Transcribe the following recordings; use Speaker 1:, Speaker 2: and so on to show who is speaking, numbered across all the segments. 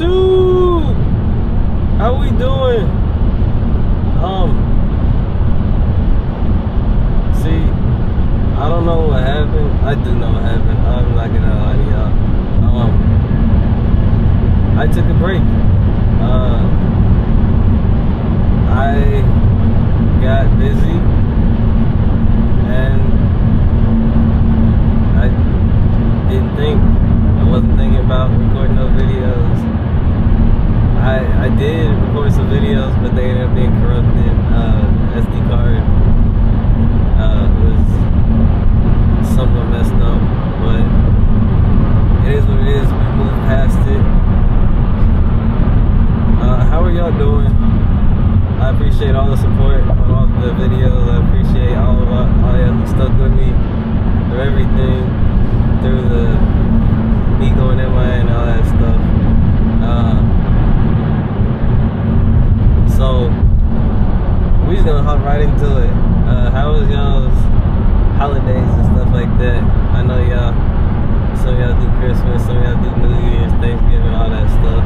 Speaker 1: YouTube, how we doing? See, I don't know what happened. I do know what happened. I'm not gonna lie to y'all. I took a break. I got busy and I didn't think. I wasn't thinking about recording no videos. I did record some videos, but they ended up being corrupted. SD card was somewhat messed up, but it is what it is. We moved past it. How are y'all doing? I appreciate all the support on all the videos. I appreciate all y'all who stuck with me through everything, through the me going MIA and all that stuff. So we just gonna hop right into it. How was y'all's holidays and stuff like that? I know y'all, some of y'all do Christmas, some of y'all do New Year's, Thanksgiving, all that stuff.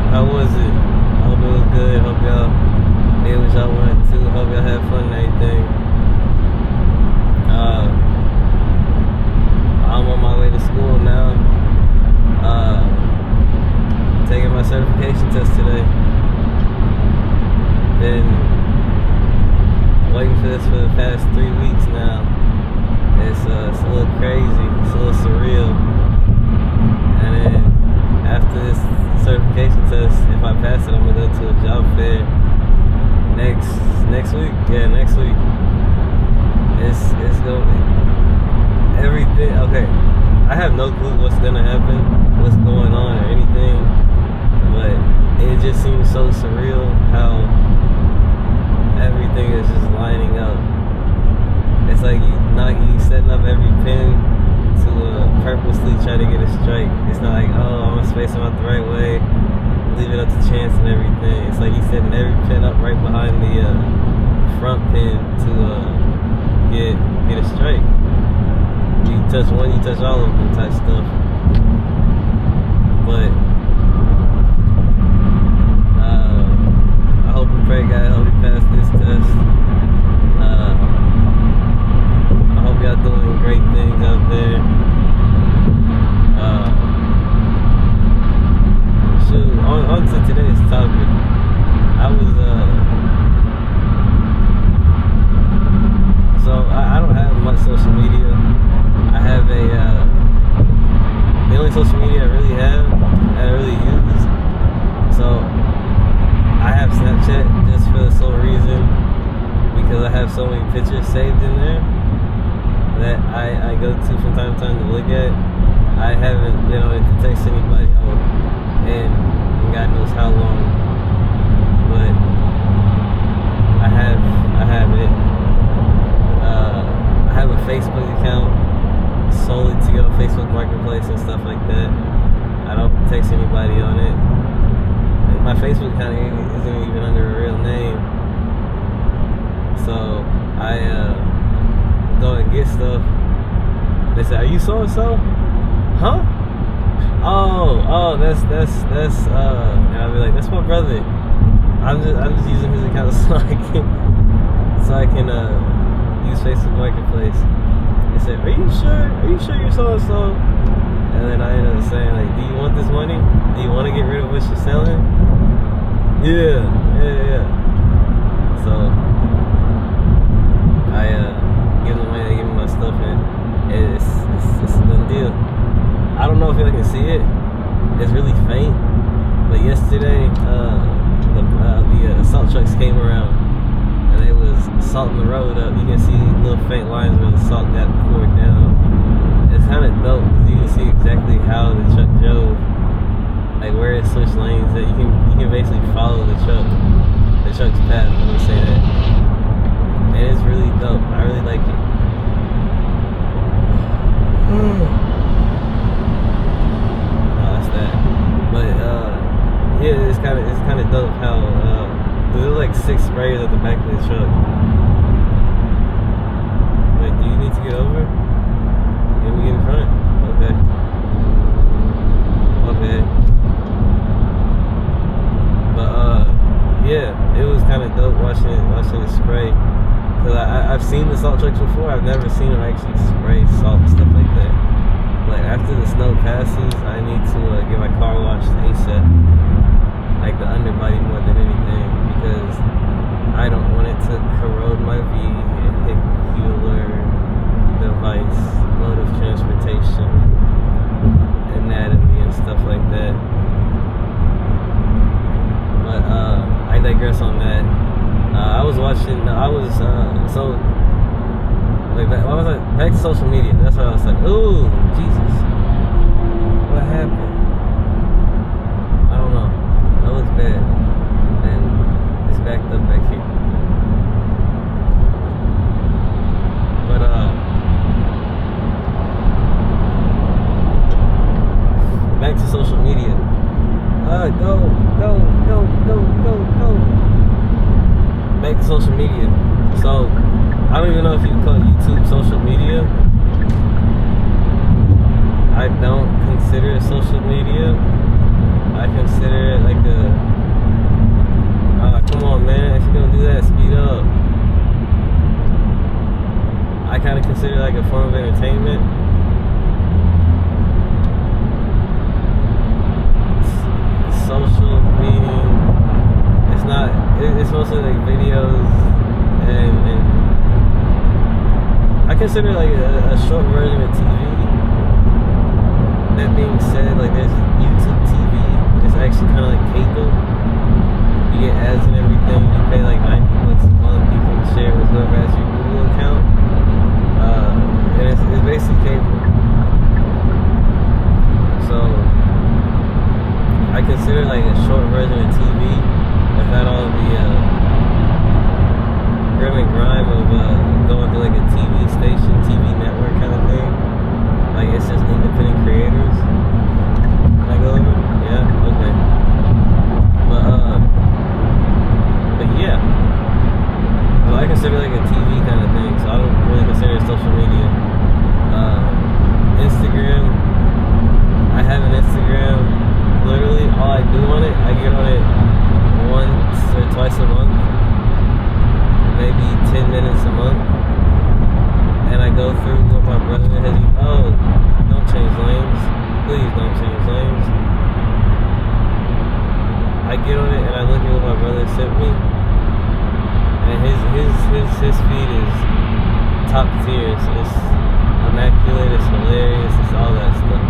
Speaker 1: How was it? I hope it was good. Hope y'all did what y'all wanted to. Hope y'all had fun and everything. I'm on my way to school now. Taking my certification test today. Been waiting for this for the past 3 weeks now. It's a little crazy. It's a little surreal. And then after this certification test, if I pass it, I'm gonna go to a job fair next week. Yeah, next week. It's going everything. Okay, I have no clue what's gonna happen, what's going on, or anything, but it just seems so surreal how everything is just lining up. It's like you setting up every pin to purposely try to get a strike. It's not like, oh, I'm gonna space them out the right way, leave it up to chance and everything. It's like you setting every pin up right behind the front pin to get a strike. You touch one, you touch all of them type stuff. But I hope and pray God help me pass this test. I hope y'all doing great things out there. On to today's topic. I don't have much social media. I have the only social media I really have, that I really use. So I have Snapchat just for the sole reason because I have so many pictures saved in there that I go to from time to time to look at. I haven't been on it to text anybody and God knows how long, but I have it. I have a Facebook account solely to get on Facebook Marketplace and stuff like that. I don't text anybody on it. And my Facebook account isn't even under a real name, so I go and get stuff. They say, "Are you so and so?" Huh? Oh, that's and I'll be like, that's my brother. I'm just using his account so I can use Facebook Marketplace. They said, "Are you sure you're so and so?" And then I end up saying, like, "Do you want this money? Do you want to get rid of what you're selling?" Yeah. So I give them the money, they give me my stuff, and it's a done deal. I don't know if y'all can see it. It's really faint. But yesterday, the salt trucks came around and they was salting the road up. You can see little faint lines where the salt got poured down. It's kind of dope because you can see exactly how the truck drove, like where it switched lanes. That you can basically follow the truck's path. Let me say that. And it's really dope. I really like it. But yeah, it's kind of dope how there's like 6 sprayers at the back of the truck. Wait, do you need to get over? Let me get in front. Okay. seen the salt trucks before. I've never seen them actually spray salt and stuff like that. But after the snow passes, I need to get my car washed ASAP. Like the underbody more than anything, because I don't want it to corrode my vehicular device, mode of transportation, anatomy, and stuff like that. But I digress on that. I was watching. Back to social media. That's why I was like, ooh, Jesus, what happened? I don't know. That looks bad, and it's backed up back here. But back to social media. Go. Back to social media. So, I don't even know if you call YouTube social media. I don't consider it social media. I consider it like come on, man. If you're gonna do that, speed up. I kind of consider it like a form of entertainment. Social meaning, it's mostly like videos and I consider like a short version of TV. That being said, like there's YouTube TV. It's actually kind of like cable. You get ads and everything. You pay like $90 a month. You can share with whoever has your Google account. And it's basically cable. So I consider like a short version of TV. I've had all the grim and grime of going to like a TV station, TV network kind of thing. Like it's just independent creators. Can I go over? Yeah? Okay. But yeah. So I consider like a TV kind of thing, so I don't really consider it social media. Instagram. I have an Instagram. Literally, all I do on it, I get on it once or twice a month, maybe 10 minutes a month, and I go through what my brother has. Oh, don't change lanes, please don't change lanes. I get on it and I look at what my brother sent me, and his feed is top tier. It's immaculate, it's hilarious, it's all that stuff.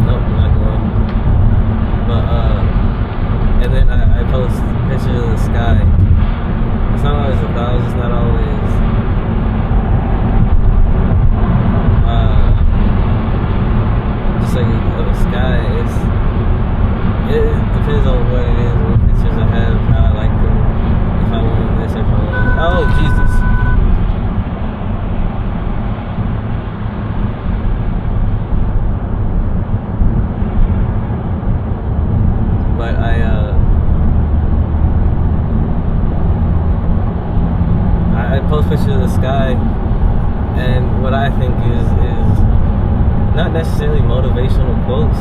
Speaker 1: Nope, I'm not going. But and then I post pictures of the sky. It's not always the clouds, it's not always just like the sky. It depends on what it is, what pictures I have, how I like them, if I want this, if I want. Oh Jesus. But I post pictures of the sky, and what I think is not necessarily motivational quotes,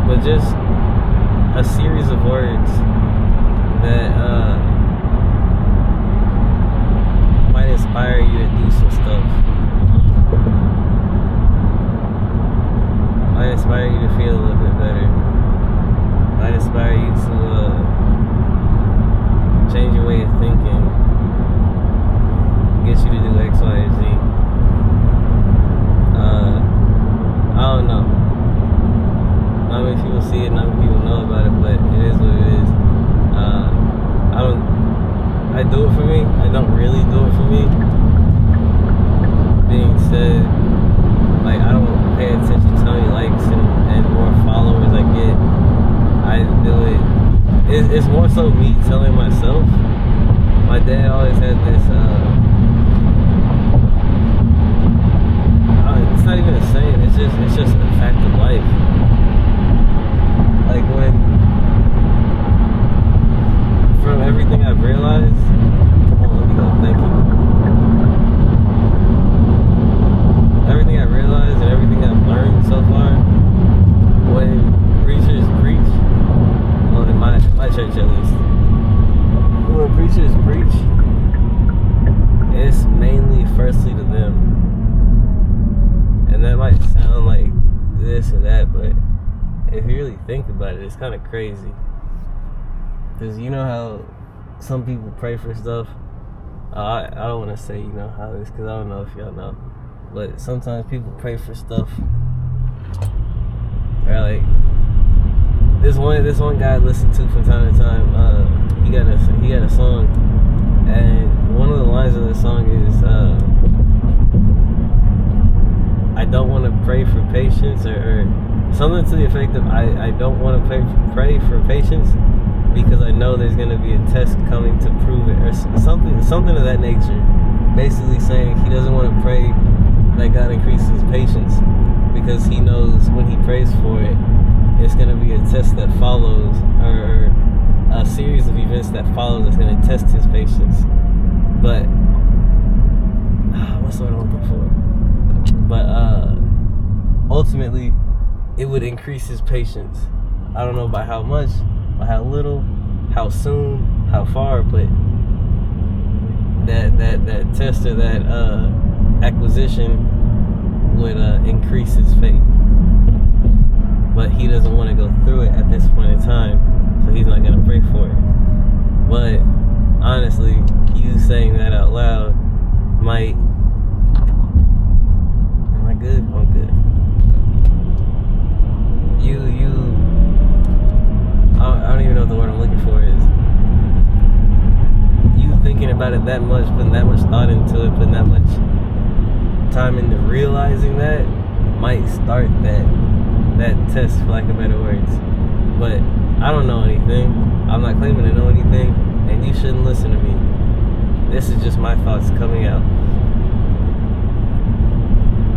Speaker 1: but just a series of words that might inspire you to do some stuff. Might inspire you to feel a little bit better. Might inspire you to change your way of thinking, get you to do X, Y, and Z. I don't know. Not many people see it, not many people know about it, but it is what it is. I do it for me. I don't really do it for me. Being said, like I don't pay attention to how many likes and more followers I get. I do it. It's more so me telling myself. My dad always had this. It's not even a saying. It's just a fact of life. Like from everything I've realized. Come on, let me go. Thank you. Everything I've realized and everything I've learned so far. When preachers preach, well, in my church at least, when preachers sound like this or that, but if you really think about it, it's kind of crazy. Because you know how some people pray for stuff? I don't want to say you know how this, because I don't know if y'all know. But sometimes people pray for stuff. Or like this one guy I listen to from time to time. He got a song, and one of the lines of the song is I don't want to pray for patience, or something to the effect of I don't want to pray for patience because I know there's going to be a test coming to prove it, or something of that nature. Basically saying he doesn't want to pray that God increases patience because he knows when he prays for it, it's going to be a test that follows, or a series of events that follows that's going to test his patience. But what's the word I'm looking for? But ultimately, it would increase his patience. I don't know by how much, by how little, how soon, how far, but that test or that acquisition would increase his faith. But he doesn't want to go through it at this point in time, so he's not going to pray for it. But honestly, you saying that out loud might... Am I good? I'm good. I don't even know what the word I'm looking for is. You thinking about it that much, putting that much thought into it, putting that much time into realizing that might start that test, for lack of better words. But I don't know anything. I'm not claiming to know anything, and you shouldn't listen to me. This is just my thoughts coming out.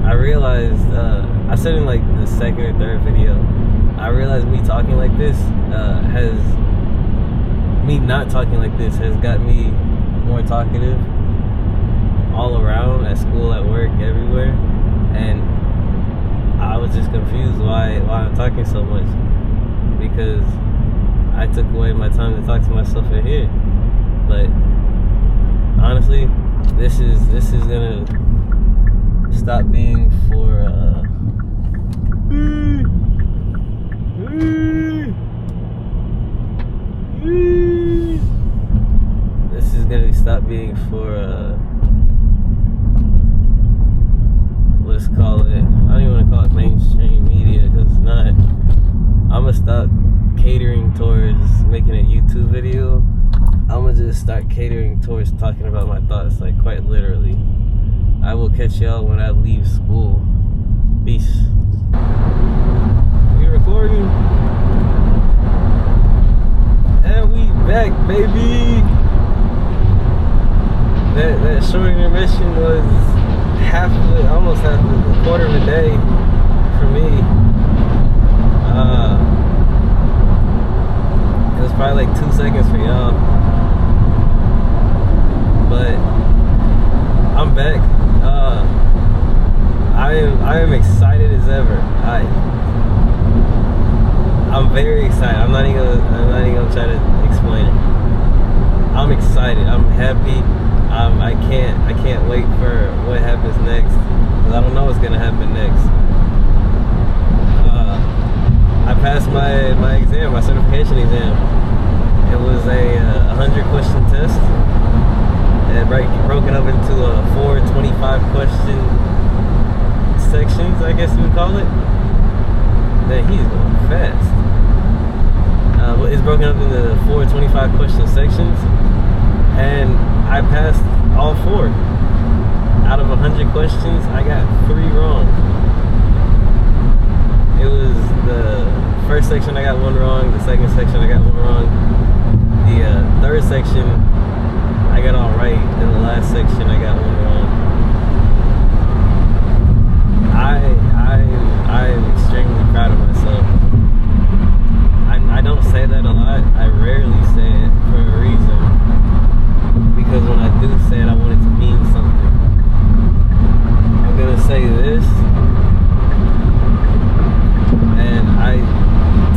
Speaker 1: I realized, I said in like the second or third video, I realized me talking like this me not talking like this has got me more talkative all around, at school, at work, everywhere. And I was just confused why I'm talking so much, because I took away my time to talk to myself in here. But honestly, this is gonna stop being for this is gonna stop being for let's call it, I don't even want to call it mainstream media, because it's not. I'm gonna stop catering towards making a YouTube video. I'm gonna just start catering towards talking about my thoughts, like quite literally. I will catch y'all when I leave school. Peace. We recording? And we back, baby. That short intermission was almost half a quarter of a day for me. It was probably like 2 seconds for y'all. But I'm back. I am excited as ever. I'm very excited. I'm not even gonna try to explain it. I'm excited. I'm happy. I can't wait for what happens next, because I don't know what's gonna happen next. I passed my exam, my certification exam. It was a 100-question test, and broken up into 4 25-question sections, I guess you would call it. Man, he's going fast. It's broken up into 4 25-question sections, and I passed all 4. Out of 100 questions, I got 3 wrong. It was the first section I got 1 wrong, the second section I got 1 wrong, the third section I got all right, and the last section I got 1 wrong. I am extremely proud of myself. I don't say that a lot. I rarely say it for a reason, because when I do say it, I want it to mean something. I'm gonna say this, and I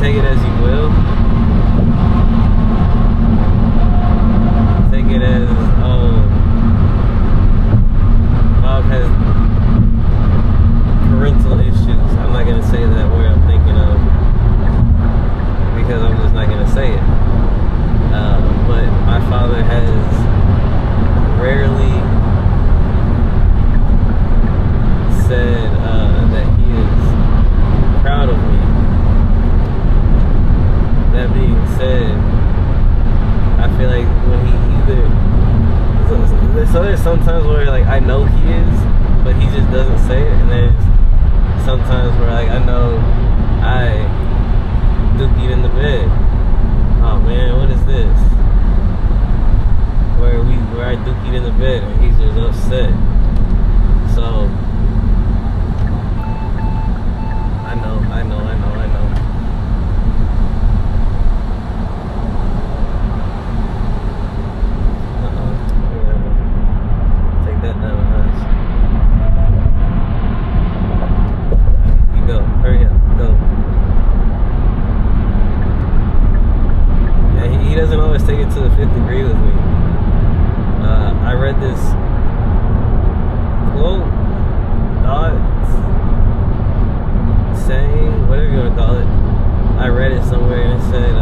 Speaker 1: take it as you will. Take it as, Bob has parental take it to the 5th degree with me. I read this quote, thought, saying, whatever you want to call it. I read it somewhere and it said,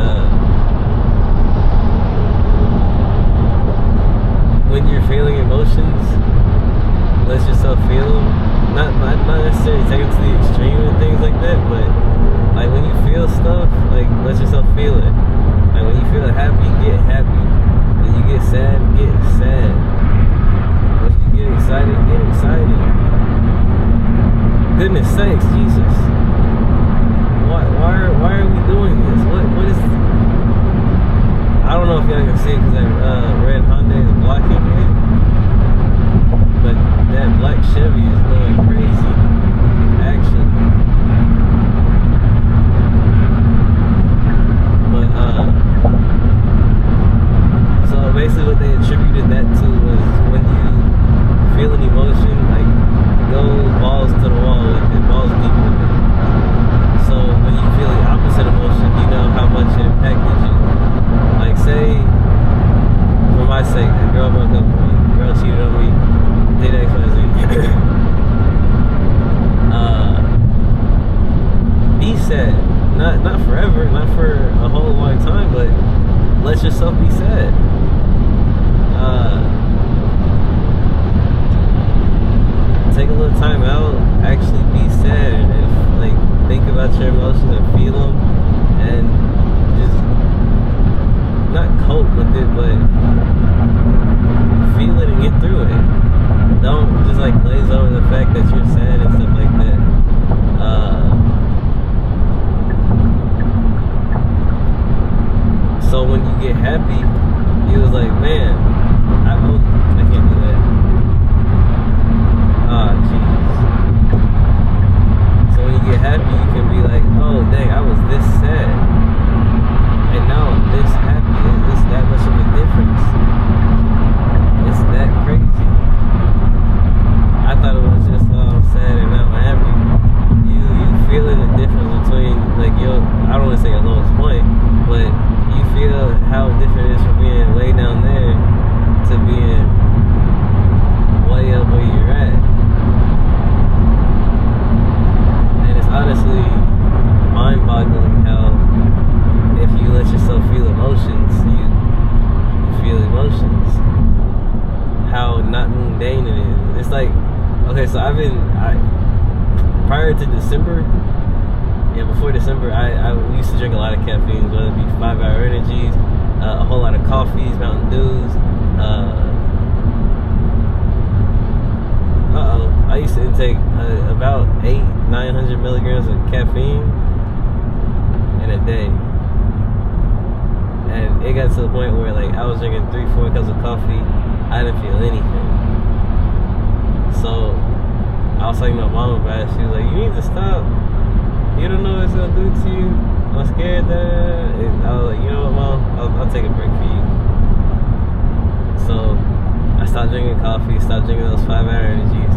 Speaker 1: when you're feeling emotions, let yourself feel them. Not necessarily take them to the extreme and things like that, but like when you feel stuff, like let yourself feel it. Like when you feel happy, get happy. When you get sad, get sad. When you get excited, get excited. Goodness sakes, Jesus. Why are we doing this? What is? I don't know if y'all can see it because that red Hyundai is blocking it, but that black Chevy is going crazy. Actually, but so basically what they attributed that to was when you feel an emotion, like go balls to the wall with it, balls deep with it. So when you feel the opposite emotion, you know how much it impacted you. Like say, for my sake, a girl broke up with me, a girl cheated on me, did X, Y, Z. Be sad. Not forever, not for a whole long time, but let yourself be sad. Take a little time out, actually be sad and like think about your emotions and feel them, and just not cope with it, but feel it and get through it. Don't just like glaze over the fact that you're sad and stuff like that. So when you get happy, you was like, man, I can't do that. Jeez. So when you get happy, you can be like, oh dang, I was this sad, and now I'm this happy. It's that much of a difference. It's that crazy. I thought it was just, oh, I'm sad and now I'm happy. You feeling the difference between like I don't want to say your lowest point, but you feel how different it is from being way down there to being way up where you're at. And it's honestly mind-boggling how if you let yourself feel emotions, you feel emotions. How not mundane it is. It's like, okay, so prior to December, before December, I used to drink a lot of caffeine, whether it be 5-hour energies, a whole lot of coffees, Mountain Dews. I used to intake about 800-900 milligrams of caffeine in a day. And it got to the point where like I was drinking 3-4 cups of coffee, I didn't feel anything. So I was talking to my mom about it. She was like, you need to stop. You don't know what it's gonna do to you. I'm scared that. And I was like, you know what, Mom? I'll take a break for you. So I stopped drinking coffee, stopped drinking those 5-hour energies.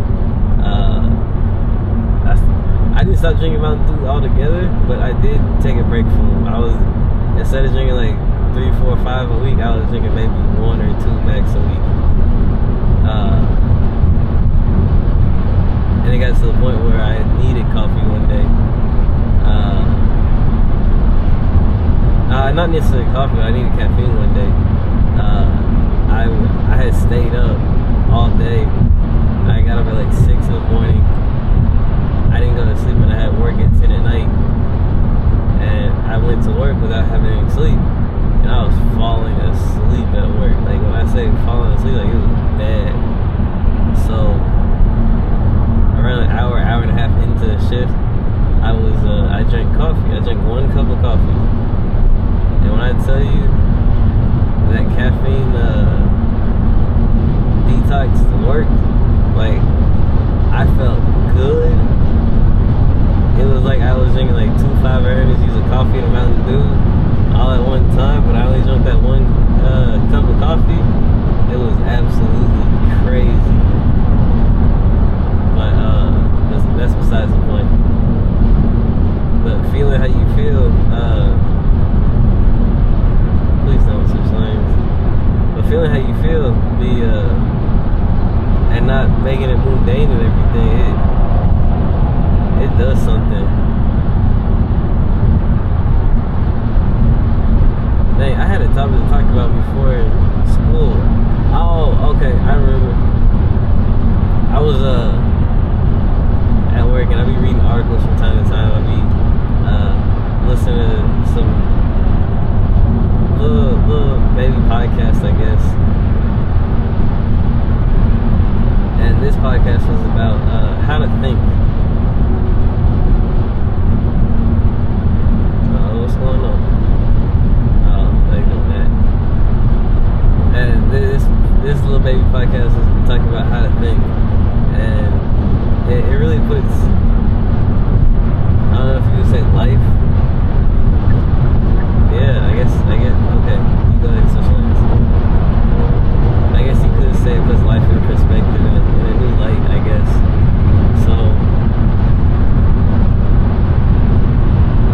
Speaker 1: I didn't stop drinking Mountain Dew altogether, but I did take a break from them. I was, instead of drinking like 3, 4, 5 a week, I was drinking maybe 1 or 2 max a week. And it got to the point where I needed coffee one day. Not necessarily coffee, but I needed caffeine one day. I had stayed up all day. I got up at like 6 in the morning. I didn't go to sleep when I had work at 10 at night. And I went to work without having any sleep. And I was falling asleep at work. Like when I say falling asleep, like it was bad. So around an hour and a half into the shift, I drank coffee. I drank 1 cup of coffee. And when I tell you that caffeine detox worked, like I felt good. It was like I was drinking like 2 5-hour energies of coffee and a Mountain Dew all at one time, but I only drank that 1 cup of coffee. It was absolutely crazy. But that's besides the point. But feeling how you feel, please don't switch lanes. feeling how you feel, and not making it mundane and everything, it does something. Dang, I had a topic to talk about before in school. Oh, okay, I remember. I was at work, and I be reading articles from time to time. I be listening to some little baby podcasts, I guess. And this podcast was about how to think. What's going on? Oh, they know that. And this little baby podcast is talking about how to think, and it really puts, I don't know if you would say life. Yeah, I guess. Okay, you go ahead and switch lanes. I guess you could say it puts life in perspective in a new light, I guess. So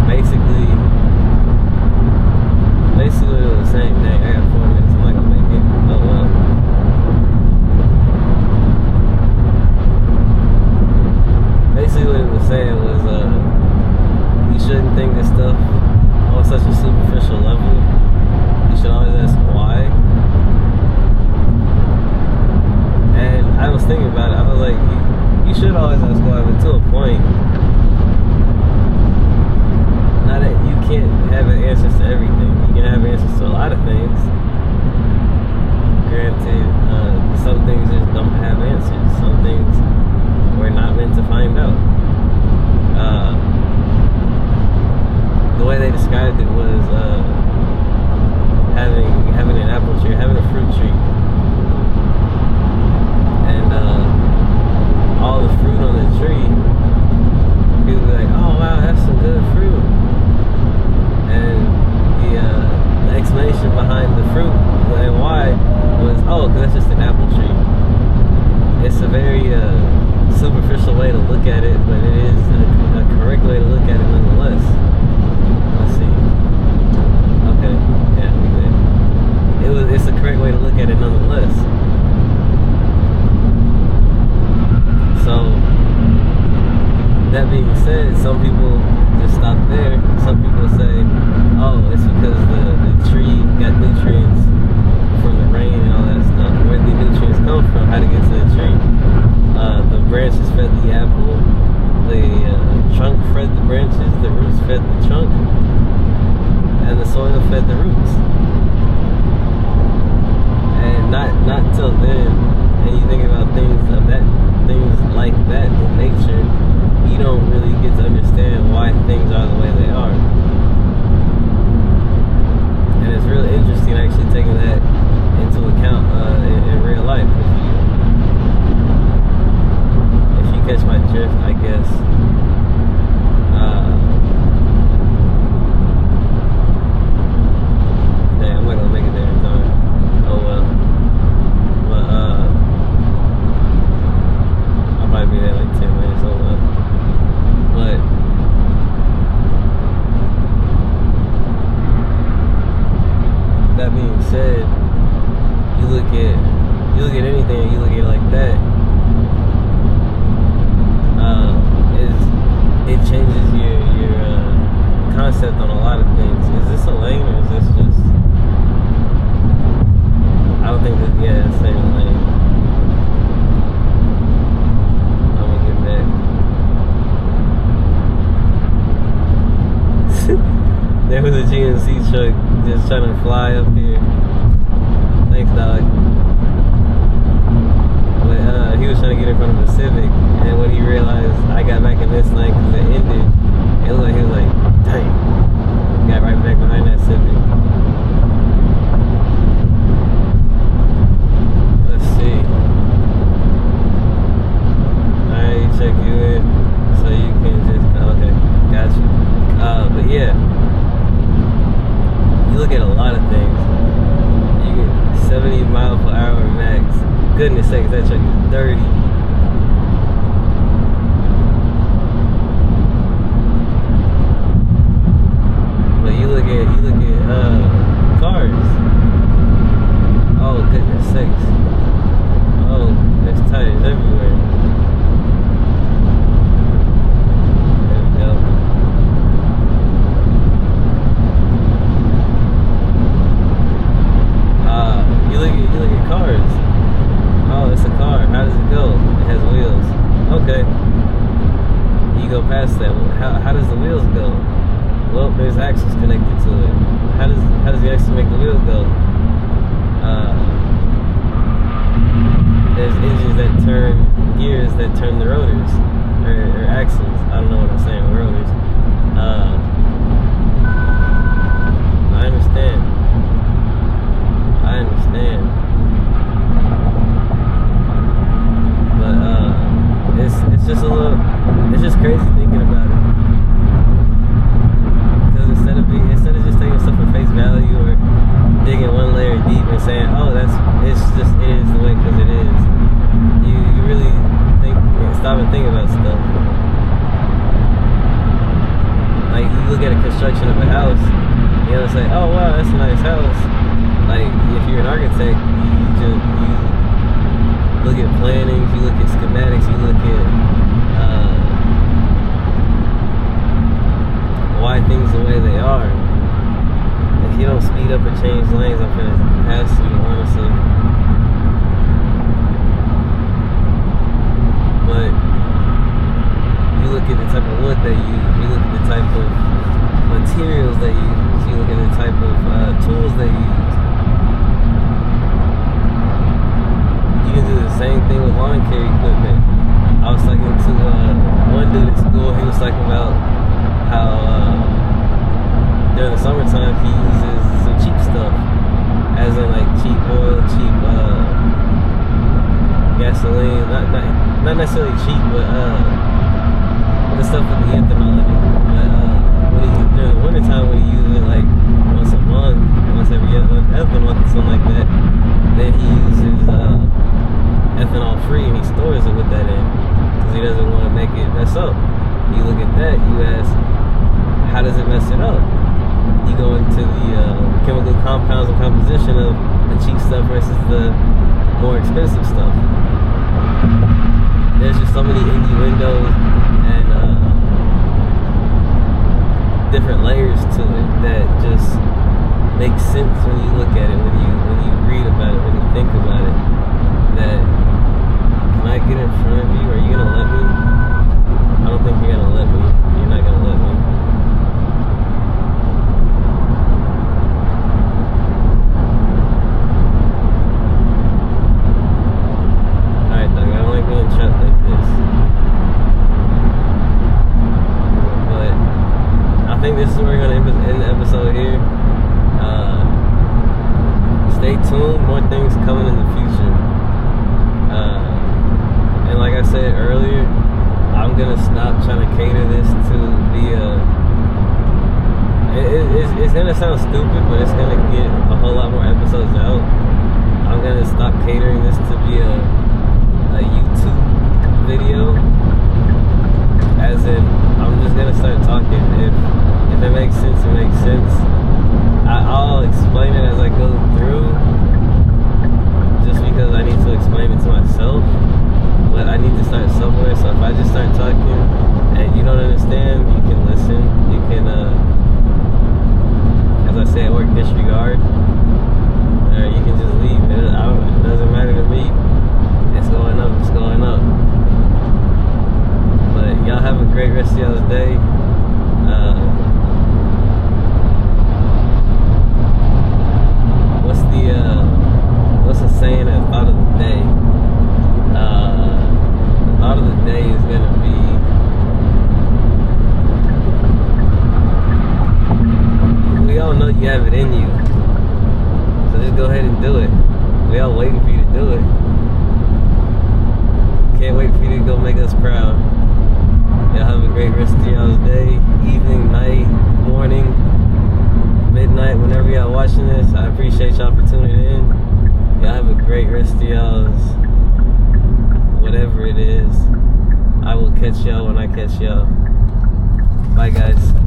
Speaker 1: basically what it was saying. Dang, I got 4 minutes. I'm not gonna make it. Oh well. Basically what it was saying was you shouldn't think this stuff on such a superficial level. You should always ask why. And I was thinking about it. I was like, you should always ask why, but to a point. Not that you can't have answers to everything. You can have answers to a lot of things. Granted, some things just don't have answers. Some things we're not meant to find out. The way they described it was having an apple tree, having a fruit tree, and all the fruit on the tree. People be like, "Oh wow, that's some good fruit," and the explanation behind the fruit and why was, "Oh, because that's just an apple tree." It's a very superficial way to look at it, but it is a correct way to look at it nonetheless. Let's see. Okay, yeah, we good. It's a correct way to look at it nonetheless. So, that being said, some people just stop there. Some people say, oh, it's because the tree got nutrients from the rain and all that stuff. Where the nutrients come from, how to get to the tree. The branches fed the apple, the trunk fed the branches, the roots fed the trunk, and the soil fed the roots. And not till then, and you think about things like that in nature, you don't really get to understand why things are the way they are. And it's really interesting actually taking that into account in real life. If you catch my drift, I guess. Dang, I'm not gonna make it there in time. Oh well. But I might be there like 10 minutes. Oh well. But that being said, you look at anything and you look at it like that, it changes your concept on a lot of things. Is this a lane or is this just, I don't think that, yeah, it's same lane. I'm gonna get back. There was a GMC truck just trying to fly up here. Thanks, dog. But he was trying to get in front of a Civic, and when he realized I got back in this lane because it ended, it was like he was like, dang, got right back behind that Civic. Let's see. Alright, check you in so you can just, okay, got you. But yeah, you look at a lot of things. You get 70 mile per hour max. Goodness sakes, that truck is dirty. brakes. Oh, there's tires everywhere. There we go. You look at cars. Oh, it's a car. How does it go? It has wheels. Okay. You go past that. How does the wheels go? Well, there's axles connected to it. How does the axle make the wheels go? There's engines that turn gears that turn the rotors or axles. I don't know what I'm saying. Rotors. I understand. But it's just a little. It's just crazy thinking about it. Because instead of just taking stuff at face value or digging one layer deep and saying, oh, it is the way because it is. You really stop and think about stuff. Like you look at a construction of a house, you know, say, oh wow, that's a nice house. Like if you're an architect, you look at plannings, you look at schematics, you look at why things the way they are. If you don't speed up or change lanes, I'm gonna pass you, honestly. But you look at the type of wood they use, you look at the type of materials they use, you look at the type of tools they use. You can do the same thing with lawn care equipment. I was talking to one dude at school, he was talking about how during the summertime he uses some cheap stuff, as in like cheap oil, cheap gasoline, not necessarily cheap, but the stuff with the ethanol in it. But during the wintertime when he uses it like once a month, once every other month or something like that, then he uses ethanol free and he stores it with that in because he doesn't want to make it mess up. You look at that, you ask, how does it mess it up? You go into the chemical compounds and composition of the cheap stuff versus the more expensive stuff. There's just so many innuendos and different layers to it that just make sense when you look at it, when you read about it, when you think about it. That, can I get in front of you? Are you gonna let me? I don't think you're gonna let me. You're not gonna let me. Alright, dog, I don't like being trapped like this. But I think this is where we're gonna end the episode here. Stay tuned, more things coming in the future. And like I said earlier, I'm gonna stop trying to cater this to be it's gonna sound stupid, but it's gonna get a whole lot more episodes out. I'm gonna stop catering this to be a YouTube video, as in I'm just gonna start talking. If it makes sense, it makes sense. I'll explain it as I go through, just because I need to explain it to myself. But I need to start somewhere, so if I just start talking and you don't understand, you can listen. You can, as I say at work, disregard, or you can just leave. It doesn't matter to me. It's going up, it's going up. But y'all have a great rest of y'all's day. What's the saying at the thought of the day? The thought of the day is gonna be, we all know you have it in you, so just go ahead and do it. We all waiting for you to do it. Can't wait for you to go make us proud. Y'all have a great rest of y'all's day, evening, night, morning, midnight, whenever y'all watching this. I appreciate y'all for tuning in. Y'all have a great rest of y'all's whatever it is. I will catch y'all when I catch y'all. Bye guys.